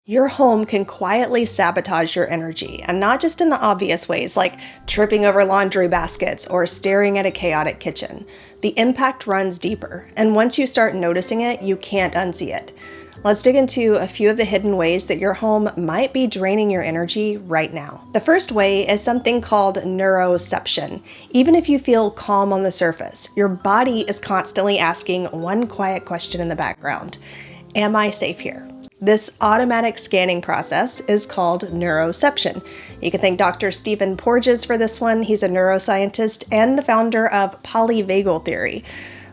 Your home can quietly sabotage your energy, and not just in the obvious ways like tripping over laundry baskets or staring at a chaotic kitchen. The impact runs deeper, and once you start noticing it, you can't unsee it. Let's dig into a few of the hidden ways that your home might be draining your energy right now. The first way is something called neuroception. Even if you feel calm on the surface, your body is constantly asking one quiet question in the background. Am I safe here? This automatic scanning process is called neuroception. You can thank Dr. Stephen Porges for this one. He's a neuroscientist and the founder of polyvagal theory.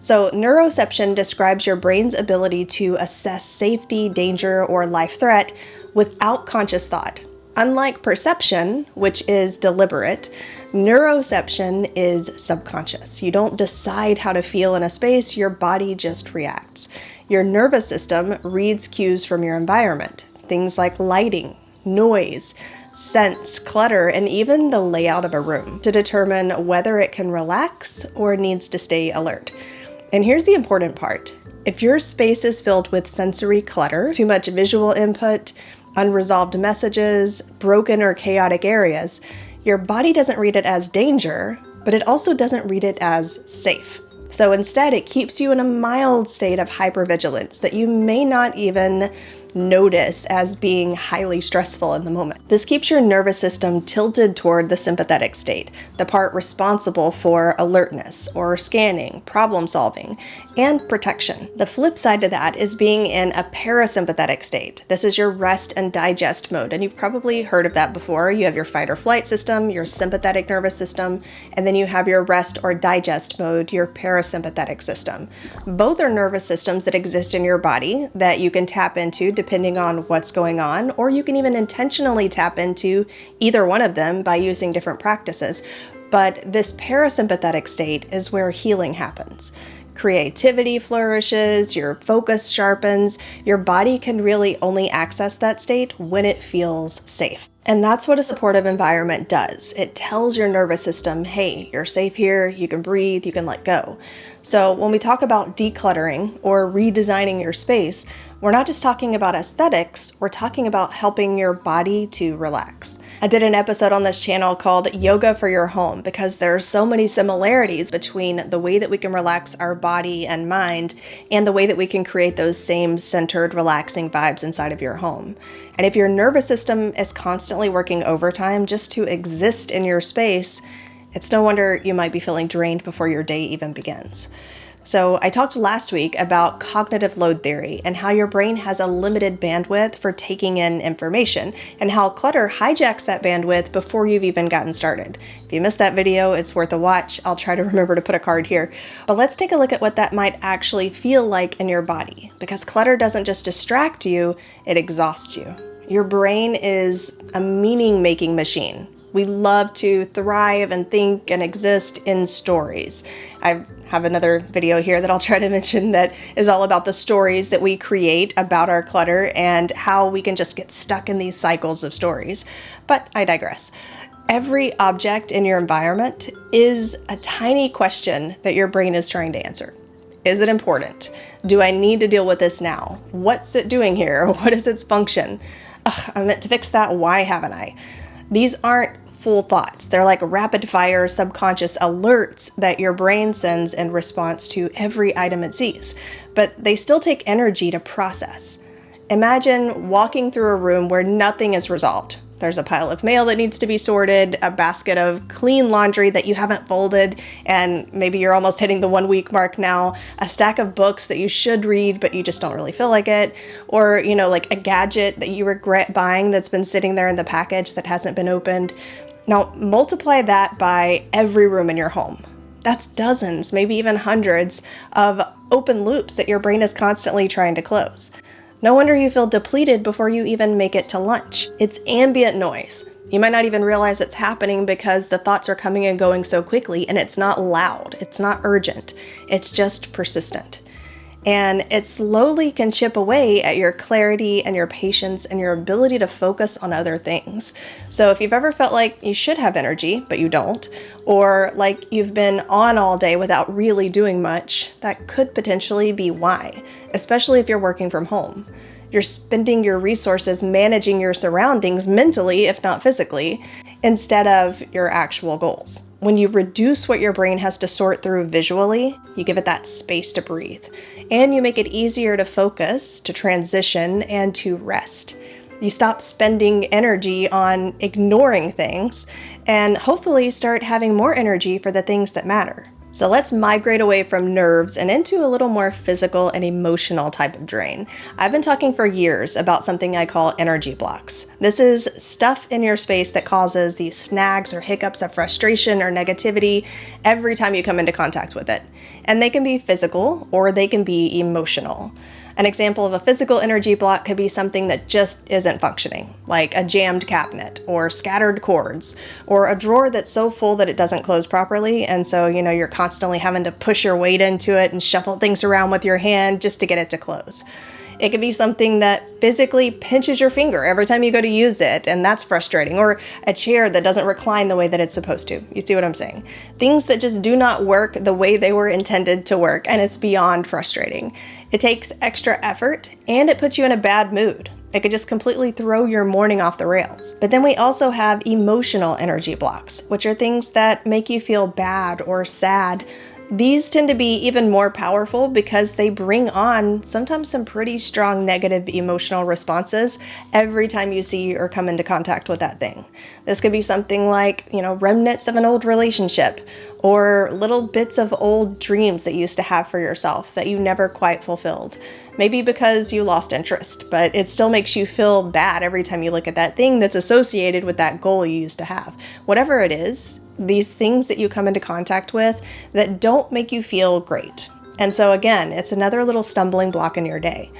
So neuroception describes your brain's ability to assess safety, danger, or life threat without conscious thought. Unlike perception, which is deliberate, neuroception is subconscious. You don't decide how to feel in a space, your body just reacts. Your nervous system reads cues from your environment, things like lighting, noise, scents, clutter, and even the layout of a room, to determine whether it can relax or needs to stay alert. And here's the important part. If your space is filled with sensory clutter, too much visual input, unresolved messages, broken or chaotic areas, your body doesn't read it as danger, but it also doesn't read it as safe. So instead, it keeps you in a mild state of hypervigilance that you may not even notice as being highly stressful in the moment. This keeps your nervous system tilted toward the sympathetic state, the part responsible for alertness or scanning, problem solving, and protection. The flip side to that is being in a parasympathetic state. This is your rest and digest mode, and you've probably heard of that before. You have your fight or flight system, your sympathetic nervous system, and then you have your rest or digest mode, your parasympathetic system. Both are nervous systems that exist in your body that you can tap into depending on what's going on, or you can even intentionally tap into either one of them by using different practices. But this parasympathetic state is where healing happens. Creativity flourishes, your focus sharpens, your body can really only access that state when it feels safe. And that's what a supportive environment does. It tells your nervous system, hey, you're safe here, you can breathe, you can let go. So when we talk about decluttering or redesigning your space, we're not just talking about aesthetics, we're talking about helping your body to relax. I did an episode on this channel called Yoga for Your Home because there are so many similarities between the way that we can relax our body and mind and the way that we can create those same centered, relaxing vibes inside of your home. And if your nervous system is constantly working overtime just to exist in your space, it's no wonder you might be feeling drained before your day even begins. So I talked last week about cognitive load theory and how your brain has a limited bandwidth for taking in information and how clutter hijacks that bandwidth before you've even gotten started. If you missed that video, it's worth a watch. I'll try to remember to put a card here. But let's take a look at what that might actually feel like in your body, because clutter doesn't just distract you, it exhausts you. Your brain is a meaning-making machine. We love to thrive and think and exist in stories. I have another video here that I'll try to mention that is all about the stories that we create about our clutter and how we can just get stuck in these cycles of stories. But I digress. Every object in your environment is a tiny question that your brain is trying to answer. Is it important? Do I need to deal with this now? What's it doing here? What is its function? I meant to fix that. Why haven't I? These aren't full thoughts. They're like rapid fire subconscious alerts that your brain sends in response to every item it sees, but they still take energy to process. Imagine walking through a room where nothing is resolved. There's a pile of mail that needs to be sorted, a basket of clean laundry that you haven't folded, and maybe you're almost hitting the 1 week mark now, a stack of books that you should read, but you just don't really feel like it, or, like a gadget that you regret buying that's been sitting there in the package that hasn't been opened. Now, multiply that by every room in your home. That's dozens, maybe even hundreds of open loops that your brain is constantly trying to close. No wonder you feel depleted before you even make it to lunch. It's ambient noise. You might not even realize it's happening because the thoughts are coming and going so quickly, and it's not loud, it's not urgent, it's just persistent. And it slowly can chip away at your clarity and your patience and your ability to focus on other things. So if you've ever felt like you should have energy, but you don't, or like you've been on all day without really doing much, that could potentially be why, especially if you're working from home. You're spending your resources managing your surroundings mentally, if not physically, instead of your actual goals. When you reduce what your brain has to sort through visually, you give it that space to breathe. And you make it easier to focus, to transition, and to rest. You stop spending energy on ignoring things and hopefully start having more energy for the things that matter. So let's migrate away from nerves and into a little more physical and emotional type of drain. I've been talking for years about something I call energy blocks. This is stuff in your space that causes these snags or hiccups of frustration or negativity every time you come into contact with it. And they can be physical or they can be emotional. An example of a physical energy block could be something that just isn't functioning, like a jammed cabinet or scattered cords or a drawer that's so full that it doesn't close properly. And so, you're constantly having to push your weight into it and shuffle things around with your hand just to get it to close. It could be something that physically pinches your finger every time you go to use it, and that's frustrating. Or a chair that doesn't recline the way that it's supposed to. You see what I'm saying? Things that just do not work the way they were intended to work, and it's beyond frustrating. It takes extra effort, and it puts you in a bad mood. It could just completely throw your morning off the rails. But then we also have emotional energy blocks, which are things that make you feel bad or sad. These tend to be even more powerful because they bring on sometimes some pretty strong negative emotional responses every time you see or come into contact with that thing. This could be something like, remnants of an old relationship or little bits of old dreams that you used to have for yourself that you never quite fulfilled. Maybe because you lost interest, but it still makes you feel bad every time you look at that thing that's associated with that goal you used to have. Whatever it is, these things that you come into contact with that don't make you feel great. And so again, it's another little stumbling block in your day.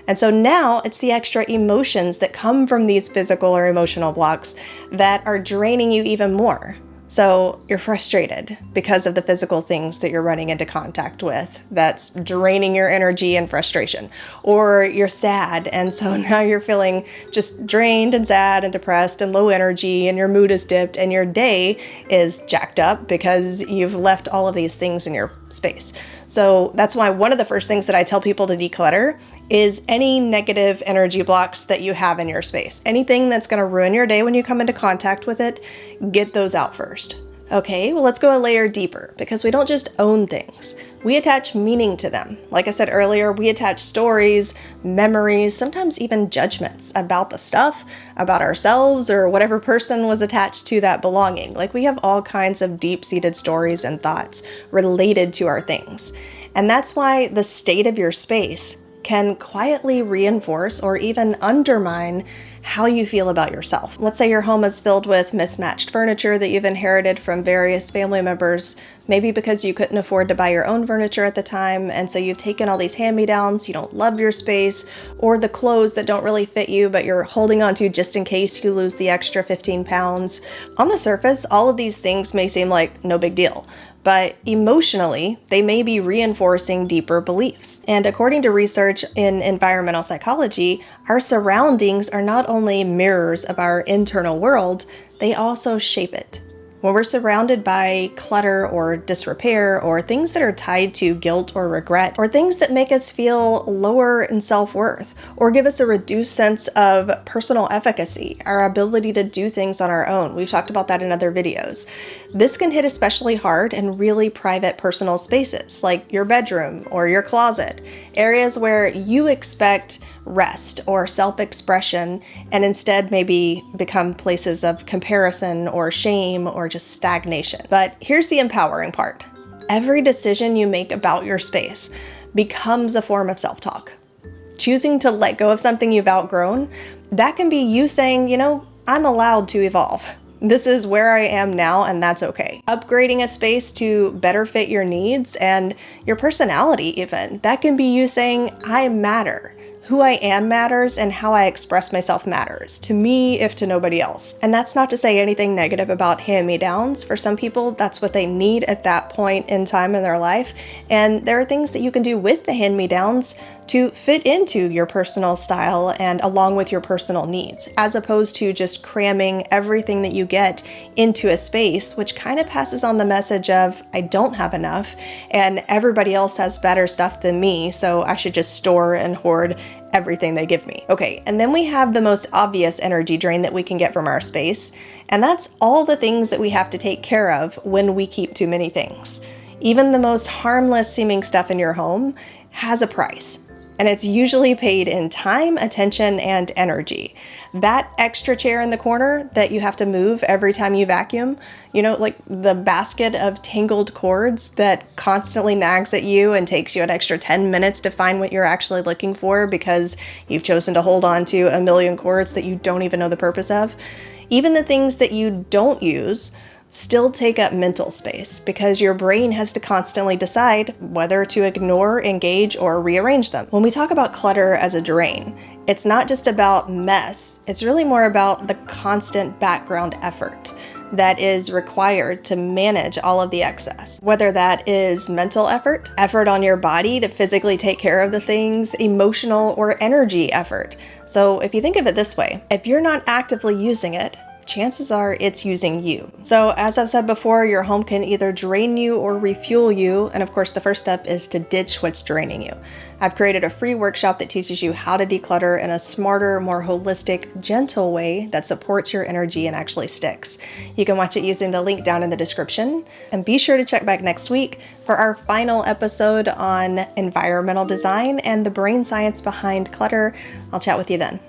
And so now it's the extra emotions that come from these physical or emotional blocks that are draining you even more. So you're frustrated because of the physical things that you're running into contact with that's draining your energy and frustration. Or you're sad, and so now you're feeling just drained and sad and depressed and low energy, and your mood is dipped and your day is jacked up because you've left all of these things in your space. So that's why one of the first things that I tell people to declutter is any negative energy blocks that you have in your space. Anything that's going to ruin your day when you come into contact with it, get those out first. Okay, well, let's go a layer deeper because we don't just own things. We attach meaning to them. Like I said earlier, we attach stories, memories, sometimes even judgments about the stuff, about ourselves, or whatever person was attached to that belonging. Like we have all kinds of deep-seated stories and thoughts related to our things. And that's why the state of your space can quietly reinforce or even undermine how you feel about yourself. Let's say your home is filled with mismatched furniture that you've inherited from various family members, maybe because you couldn't afford to buy your own furniture at the time, and so you've taken all these hand-me-downs, you don't love your space, or the clothes that don't really fit you but you're holding on to just in case you lose the extra 15 pounds. On the surface, all of these things may seem like no big deal, but emotionally, they may be reinforcing deeper beliefs. And according to research in environmental psychology, our surroundings are not only mirrors of our internal world, they also shape it. When we're surrounded by clutter or disrepair or things that are tied to guilt or regret or things that make us feel lower in self-worth or give us a reduced sense of personal efficacy, our ability to do things on our own. We've talked about that in other videos. This can hit especially hard in really private personal spaces like your bedroom or your closet, areas where you expect rest or self-expression and instead maybe become places of comparison or shame or just stagnation. But here's the empowering part. Every decision you make about your space becomes a form of self-talk. Choosing to let go of something you've outgrown, that can be you saying, I'm allowed to evolve. This is where I am now, and that's okay. Upgrading a space to better fit your needs and your personality even, that can be you saying, I matter. Who I am matters and how I express myself matters, to me if to nobody else. And that's not to say anything negative about hand-me-downs. For some people, that's what they need at that point in time in their life. And there are things that you can do with the hand-me-downs to fit into your personal style and along with your personal needs, as opposed to just cramming everything that you get into a space, which kind of passes on the message of, I don't have enough and everybody else has better stuff than me, so I should just store and hoard everything they give me. Okay, and then we have the most obvious energy drain that we can get from our space, and that's all the things that we have to take care of when we keep too many things. Even the most harmless seeming stuff in your home has a price, and it's usually paid in time, attention, and energy. That extra chair in the corner that you have to move every time you vacuum, like the basket of tangled cords that constantly nags at you and takes you an extra 10 minutes to find what you're actually looking for because you've chosen to hold on to a million cords that you don't even know the purpose of. Even the things that you don't use still take up mental space because your brain has to constantly decide whether to ignore, engage, or rearrange them. When we talk about clutter as a drain, it's not just about mess, it's really more about the constant background effort that is required to manage all of the excess. Whether that is mental effort on your body to physically take care of the things, emotional or energy effort. So if you think of it this way, if you're not actively using it, chances are it's using you. So as I've said before, your home can either drain you or refuel you. And of course, the first step is to ditch what's draining you. I've created a free workshop that teaches you how to declutter in a smarter, more holistic, gentle way that supports your energy and actually sticks. You can watch it using the link down in the description. And be sure to check back next week for our final episode on environmental design and the brain science behind clutter. I'll chat with you then.